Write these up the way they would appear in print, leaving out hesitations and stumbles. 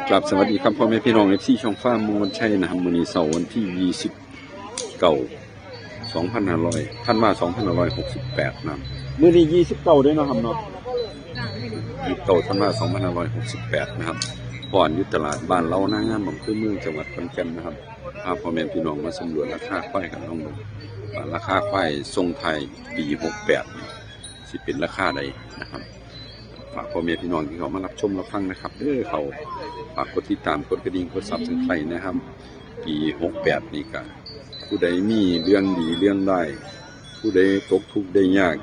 กราบสวัสดีครับพ่อแม่พี่น้องในที่ช่องฟ้ามงคลชัยนะครับมื้อนี้เสาร์วันที่29 ท่านมา2568นะมื้อนี้29ด้วยนะครับเนาะ29ท่านมา2568นะครับก่อนอยู่ตลาดบ้านเราหน้างานของคือเมืองจังหวัดขอนแก่นนะครับพาพ่อแม่พี่น้องมาสำรวจราคาควายกันน้องดูราคาควายทรงไทยปี68สิเป็นราคาใดนะครับฝากพ่อแม่พี่น้องที่เขามารับชมรับฟังนะครับเขาฝากกดติดตามกดกระดิ่งกดซับสไครต์นะครับปี68นี่ก็ผู้ใดมีเรื่องดีเรื่องได้ผู้ใดตกทุกข์ได้ยาก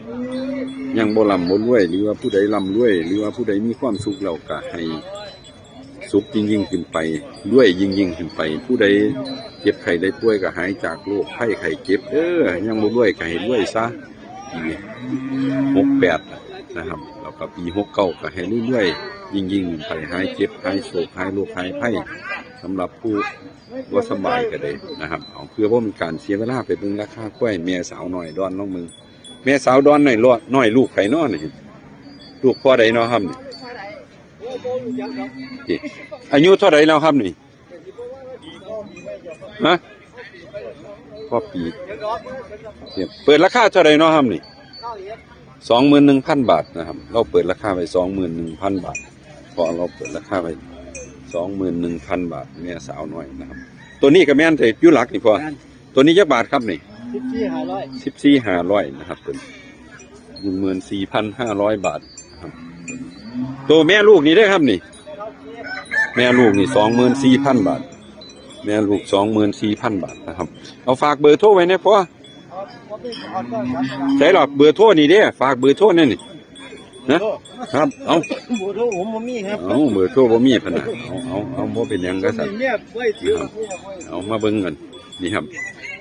ยังบ่ร่ำบ่รวยหรือว่าผู้ใดร่ำรวยหรือว่าผู้ใดมีความสุขเราก็ให้สุขยิ่งขึ้นไปรวยยิ่งขึ้นไปผู้ใดเจ็บไข้ได้ป่วยก็หายจากโรคไข้ไข้เจ็บยังบ่รวยก็ให้รวยซะปี68นะครับแล้วก็ปี69ก็ให้รวยยิ่งไปหายเจ็บหายโศกหายโรคหายภัยสำหรับผู้ว่าสบายก็ได้นะครับเอาเพื่อว่ามีการเสียเวลาไปเบิ่งราคากล้วยแม่สาวหน่อยดอนน้องมึงแม่สาวดอนหน่อยลูกไข่น้อนี่ลูกพ่อใดเนาะครับนี่อายุเท่าไหร่แล้วครับนี่ฮะพ่อปีเปิดราคาเท่าไหร่เนาะครับนี่21,000 บาทนะครับเราเปิดราคาไป21,000 บาทพอเราเปิดราคาไป21,000 บาทแม่สาวน้อยนะครับตัวนี้ก็แม่นแต่อยู่หลักนี่พอตัวนี้จักบาทครับนี่14,500นะครับเป็น14,500 บาทครับตัวแม่ลูกนี่ได้ครับนี่แม่ลูกนี่24,000 บาทแม่ลูก24,000 บาทนะครับเอาฝากเบอร์โทรไว้นะพ่อใช่หรอเบอร์โทรนี่เด้ฝากเบอร์โทรนี่นะครับเอาเบอร์โทรผมบ่มีครับเอาเบอร์โทรบ่มีพะนะเอาบ่เป็นหยังก็สั่นเอามาเบิ่งกันนี่ครับ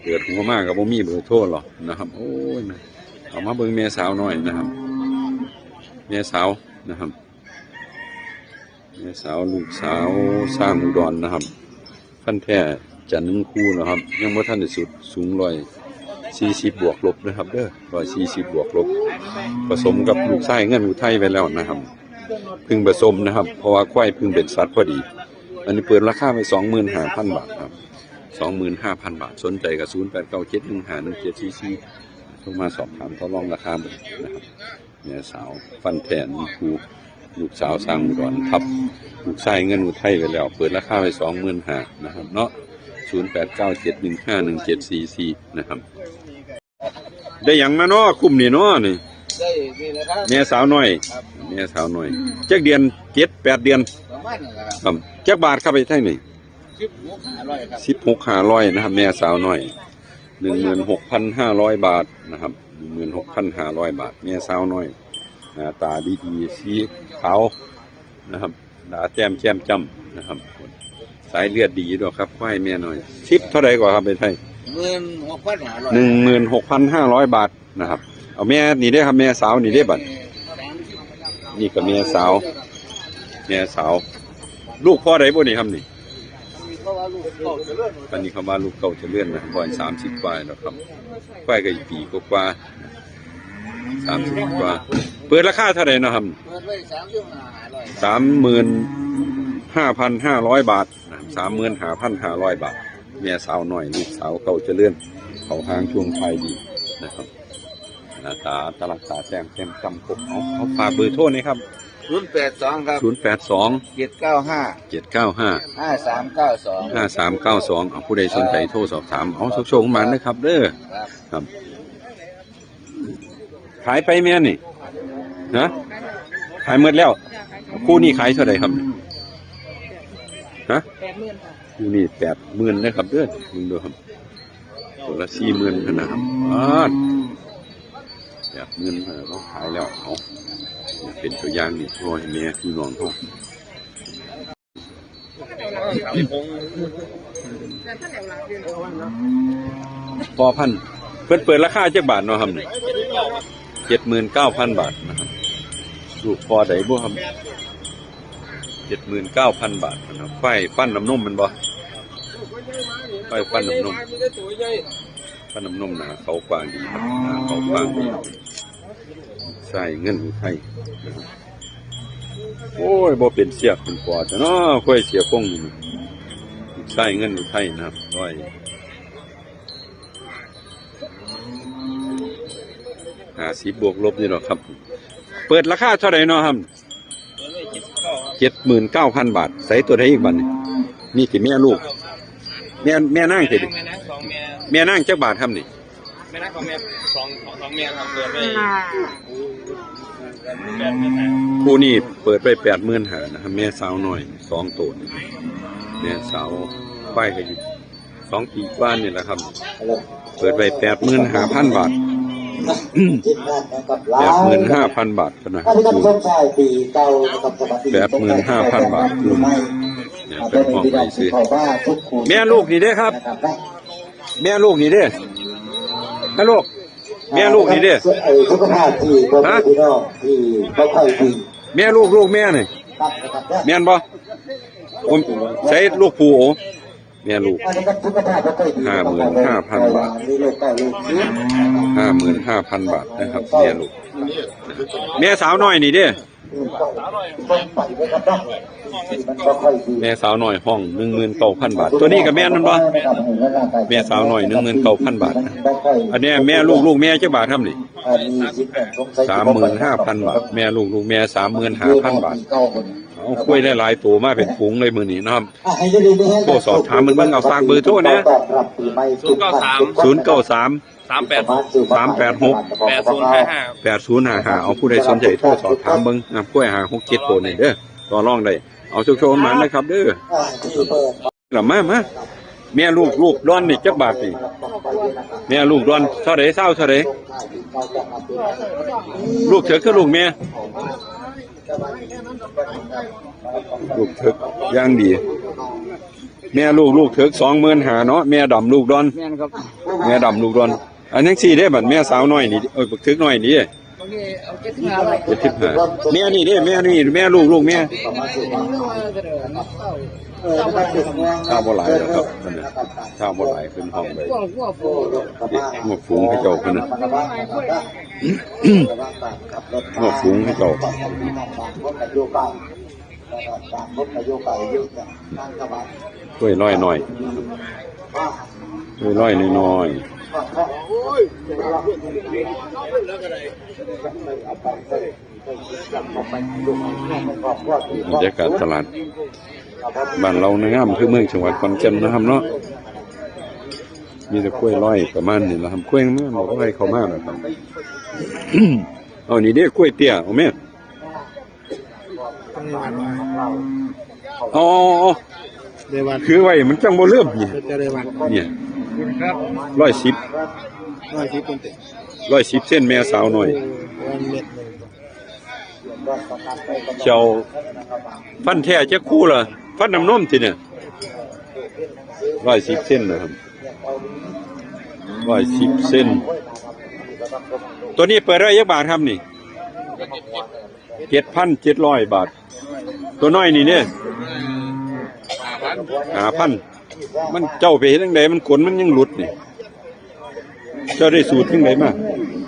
เกิดหัวมากกับบ่มีเบอร์โทรหรอกนะครับโอ้ยเอามาเบิ่งแม่สาวหน่อยนะครับแม่สาวนะครับแม่สาวลูกสาวสร้างอุดรนะครับพันแท้จะ1 คู่นะครับยังบ่ทันได้สุดสูง140 บวกลบนะครับ140 บวกลบผสมกับลูกไส้เงินอุทัยไปแล้วนะครับพึ่งผสมนะครับเพราะว่าควายพึ่งเป็นสัตว์พอดีอันนี้เปิดราคาไป25,000 บาทครับ25,000 บาทสนใจกับ0897151744โทรมาสอบถามทดลองราคานะครับแม่สาวฟันแทนคู่ลูกสาวสร้างอุดรทับลูกไส้เงินอุทัยไปแล้วเปิดราคาไป25,000นะครับเนาะ0897151744นะครับได้อย่างมาเนาะคุ้มนี่เนาะนี่แม่สาวน้อยแม่สาวน้อยจักเดือน7-8 เดือนครับจักบาทครับไปไทยนี่16,500นะครับแม่สาวน้อย 16,500 บาทนะครับ 16,500 บาทแม่สาวน้อยหน้าตาดีๆสีขาวนะครับตาแจ่มจ้ำนะครับสายเลือดดีด้วยครับควายแม่น้อยชิปเท่าไหร่กว่าครับไปไทย16,500 บาทนะครับเอาแม่นี่ได้ครับแม่สาวนี่ได้บัตรนี่กับแม่สาวลูกพ่อใดบ่นี่ครับนี่ตอนนี้เขาว่าลูกเก่าจะเลื่อนนะบ่อย30 กว่าแล้วครับควายก็อีกปีกว่า30 กว่าเปิดราคาเท่าไหร่นะครับ35,500 บาท35,500 บาทแม่สาวหน่อยลูกสาวเก่าจะเลื่อนเขาทางช่วงไฟดีนะครับหน้าตาตลักตาแจ่มจำครบเอาฝากเบอร์โทรนี่ครับ082ครับ7955392เอาผู้ใดสนใจโทรสอบถามเอาโชคๆมานะครับเด้อครับขายไปแม่นี่นะขายหมดแล้วคู่นี้ขายเท่าไหร่ครับฮะคู่นี้80,000นะครับเด้อมึงดูครับตัวละ40,000ขนาด80,000เราขายแล้วเอาเป็นตัวอย่างนี่พ่อแม่พี่น้องเขาพอพันเปิดราคาจักบาทเนาะครับ79,000 บาทนะครับลูกพอใดบ่ครับ79,000 บาทนะครับไฟฟันน้ำนมมันบ่ไฟฟันน้ำนมนะเขากว้างดีครับเขากว้างดีใส่เงินอุทัย โอ้ยบ่เป็นเสียกเป็นปอดเนาะค่อยเสียคงนี่ใช้เงินอยู่ไทยนะครับร้อย50บวกลบนี่หรอกครับเปิดราคาเท่าไหร่เนาะครับ79,000 บาทใส่ตัวใดอีกบัดนี่นี่สิแม่ลูกแม่นางสิแม่นางจักบาทครับนี่แม่นักของแม่สองเมียครับเปิดไปผู้นี้เปิดไป85,000นะครับแม่สาวน้อย2ตัวนี่แม่สาวป้ายก็อยู่2 ปีกว่านี่แหละครับเปิดไป85,000 บาท85,000 บาทนะ85,000 บาทเนี่ยเป็นห้องไปซื้อแม่ลูกนี่เด้ครับแม่ลูกนี่เด้แม่ลูกแม่ลูกนี่เด้ฮะแม่ลูกแม่นี่แม่นบ่ผมใช้ลูกผู้โอแม่ลูก55,000 บาท55,000 บาทนะครับแม่ลูกแม่สาวน้อยนี่เด้แม่สาวน้อยห้อง 19,000 บาทตัวนี้กับแม่นั่นบ่แม่สาวน้อย 19,000 บาทอันนี้แม่ลูกแม่จักบาทครับนี่35,000 บาทแม่ลูกแม่ 35,000 บาทเอาคุยได้หลายตัวมาเป็นฝูงเลยมื้อนี้นะครับโทรสอบถามมึงเอาฝากเบอร์โทรนะ093 386 8055เอาผู้ใดสนใจโทรสอบถามเบิ่งนะกล้วยหา6-7ตัวนี่เด้อต่อรองได้เอาโชคๆมานะครับเด้อล่ะมาแม่ลูกร้อนนี่จักบาทนี่แม่ลูกร้อนเท่าใดเศร้าเท่าใดลูกเถิกคือลูกแม่ลูกเถิกย่างดีแม่ลูกเถิก25,000เนาะแม่ดำลูกดอนแม่ดำลูกดอนอันนี้4ได้บัดแม่สาวน้อยนี่บักเถิกน้อยนี่75แม่นี่เด้แม่นี่แม่ลูกแม่ข้าวบ่หลายแล้วครับข้าวบ่หลายขึ้นห้องไปหมวกฝูงให้เจ้าขึ้นนะหมวกฝูงให้เจ้ากล้วยร้อยหน่อยกล้วยร้อยน้อยบรรยากาศตลาดบ้านเราในงามคือเมืองจังหวัดขอนแก่นนะครับเนาะมีแต่กล้วยร้อยประมาณนี้นะครับกล้วยเมื่อเราก็ให้เขามากนะครับเอานี่เด้กล้วยเตี้ยเอาแม่อ๋อคือไว้มันจังบ่เริ่มเนี่ย110เส้นแม่สาวหน่อยเจ้าฟันแท้จะคู่ล่ะฟันน้ำนมทีเนี่ย110เส้นนะครับ110เส้นตัวนี้เปิดได้ยักบาทครับนี่7,700 บาทตัวน้อยนี่เนี่ย5,000มันเจ้าไปเห็นจังไดมันขนมันยังหลุดนี่เจ้าได้สูตรจังไดมา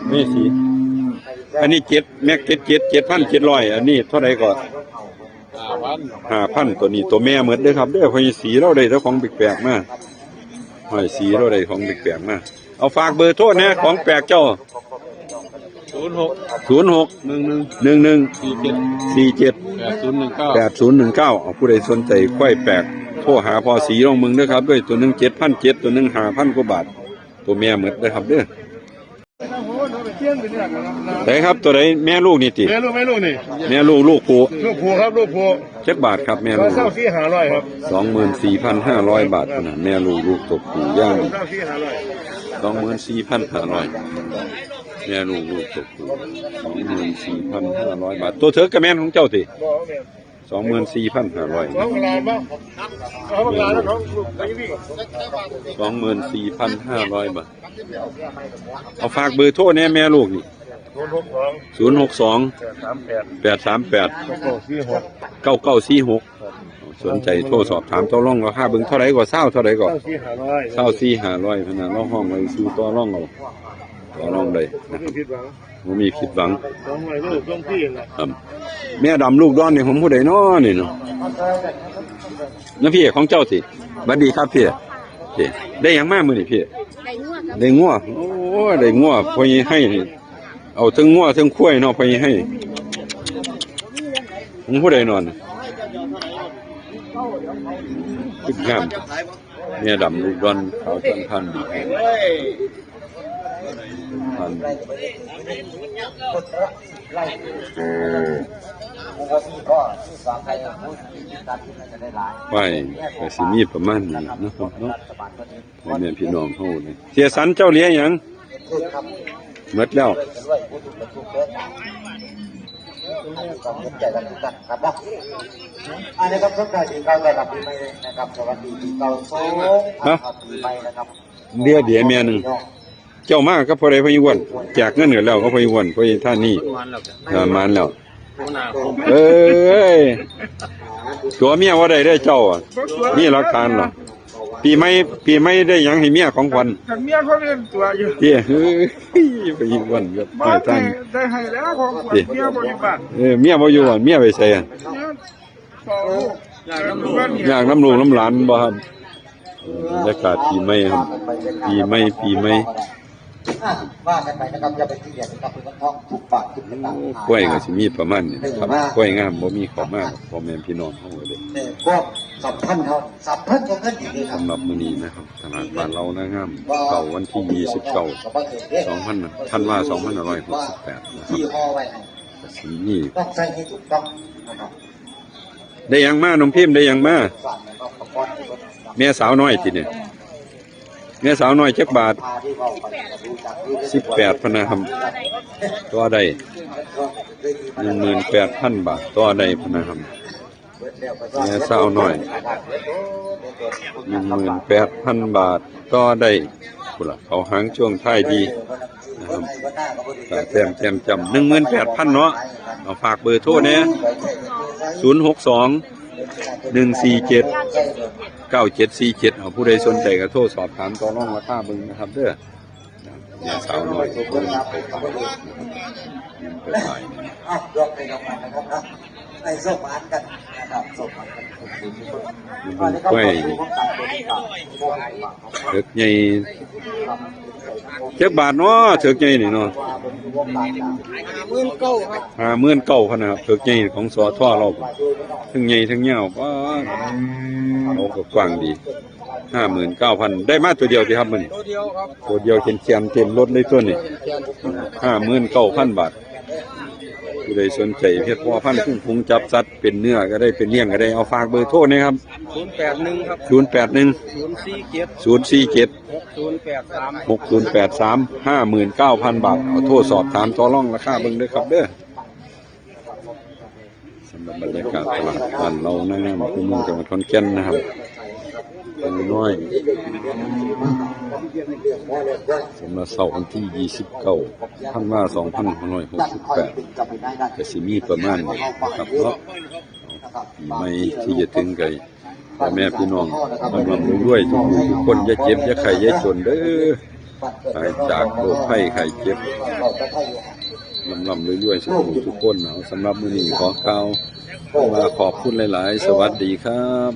ไม่สิอันนี้7แม็ก7,700อันนี้เท่าไหร่ก็5,000ตัวนี้ตัวแม่เหมือนเด้อครับเด้อพอยสีเราได้เจ้าของแปลกๆมาหอยสีเราได้ของแปลกๆมาเอาฝากเบอร์โทรนะของแปลกเจ้า06 11 47 8019เอาผู้ใดสนใจควายแปลกโทรหาพอสีลองมึงเด้อครับด้วยตัวนึง7,700ตัวนึง5,000 กว่าบาทตัวแม่เหมือนเด้อครับเด้อไหนครับตัวไหนแม่ลูกนี่ติแม่ลูกนี่แม่ลูกผู้ครับลูกผู้จักบาทครับแม่ลูก24,500ครับ24,500 บาทนะแม่ลูกตกผู้ย่าง24,500แม่ลูกตกผู้24,500 บาทตัวเถิกกับแม่ของเจ้าติ24,500 24,500 บาทเอาฝากเบอร์โทรแน่แม่ลูกนี่062 838 9946สนใจโทรสอบถามต่อรองราคาเบิ่งเท่าไหร่ก็เท่าไหร่ก็24,500พนันเราห้องไว้ซื้อต่อรองเอา ต่อรองเลยนะค ไม่ รับ ผิดหวัง บ่มีผิดหวัง 200ลูกต้องพี่แหละ ครับแม่ดำลูกดอนนี่ผมผู้ใดน้อนี่เนาะนะพี่ของเจ้าสิบัดดีครับพี่พี่ได้หยังมามื้อนี้พี่ ไก่งวดครับ ได้งัวโอ้ได้งัวพอให้นี่เอาทั้งงัวทั้งข้วยเนาะพอให้ผมผู้ใดนอนคิดงามแม่ดำลูกดอนขาวจันพันพันไปก็สิมีประมาณนี้นะครับเนาะพ่อแม่พี่น้องเฮานี่เสียสันเจ้าเลี้ยงหยังหมดแล้ว อันนี้ครับทุกท่านที่เข้าระดับปีใหม่นะครับสวัสดีปีเก่าสงปีใหม่นะครับ เดี๋ยวแม่หนึงเจ้ามาก็พอได้พออยู่วันแจกเงินกันแล้วก็พออยู่วันพอท่านนี่มันแล้วเอ้ยตัวเมียว่าได้ได้เจ้าอ่ะนี่หลักฐานเหรอปีใหม่ได้หยังให้เมียของขวัญ ขันเมียเขาเรียนตัวอยู่ เตี้ยเฮ้ยไปอยู่วันกับ บ้า ให้ น ท่าน ได้ให้แล้วของขวัญเมียบริบาล เมียบ่อยู่วันเมียไปใส่อะ เนี่ยสองลูกอยากน้ำลูก อยากน้ำลูกน้ำหลานบ่ครับบรรยากาศปีใหม่ครับปีใหม่ว่ากันไปนะครับจะเป็นที่เดียดนะครับเป็นท้องทุกบาททุกสตางค์ กล้วยก็สิมีประมาณนี้ครับกล้วยงามบ่มีของมากพ่อแม่พี่น้องเฮาเด้ พวกสับพันเขาสับพันของกันดีเลยครับ สำหรับมื้อนี้นะครับตลาดบ้านเรานะงามเก่าวันที่29 2000ธันวาคม2568นะครับ ที่ห่อไว้ให้ ก็สิมี ต้องใช้ให้ถูกต้องนะครับ ได้หยังมาน้องพิมพ์ได้หยังมา สั่งแล้วก็ประกอบที่รถ แม่สาวน้อยติเนี่ยแม่สาวน้อยจักบาท พาที่เราไปดูจากที่ 18พนนะครับตัวใด 18,000 บาทตัวใดพนนะครับแม่สาวน้อย 18,000 บาทตัวใดพุ่นล่ะเขาหางช่วงท้ายดีนะครับตาแต้มจำ 18,000 เนาะเอาฝากเบอร์โทรแหน่062 147 9747เอาผู้ใดสนใจก็โทรสอบถามต่อรองราคาเบิ่งนะครับเด้อแม่สาวน้อยเพิ่นไปขายไปขาย อ้าวยกไปยกมานะครับนะในสมานกันนะครับสมานกันทุกคนทุกคน กล้วยเถิกใหญ่จักบาทเนาะเถิกใหญ่นี่เนาะ59,000พะนะครับเถิกใหญ่ของสทเราทั้งใหญ่ทั้งยาวว้าเอาก็กว้างดี 59,000ได้มาตัวเดียวสิครับมื้อนี้ ตัวเดียวครับ ตัวเดียวเขียนๆเต็มรถเลยตัวนี้ 59,000 บาทผู้ใดสนใจเพชรพ่อพันธุ์พุงจับสัตว์เป็นเนื้อก็ได้เป็นเลี้ยงก็ได้เอาฝากเบอร์โทรนะครับ 081ครับ 081 047 047 6083 59,000 บาทเอาโทรสอบถามต่อรองราคาเบิ่งเด้อครับเด้อสำหรับบรรยากาศตลาดบ้านเรานะครับคือเมืองจังหวัดขอนแก่นนะครับเป็นน้อยสำหรับเสาร์วันที่29ธันวาคม2568ก็สิมีประมาณนี้นะครับเนาะปีใหม่ที่จะถึงไกลพ่อแม่พี่น้องมันร่ำรวยทุกคนอย่าเจ็บอย่าไข้อย่าจนเด้อหายจากโรคภัยไข้เจ็บร่ำรวยทุกคนเอาสำหรับมื้อนี้ขอกล่าวว่าขอบคุณหลายๆ สวัสดีครับ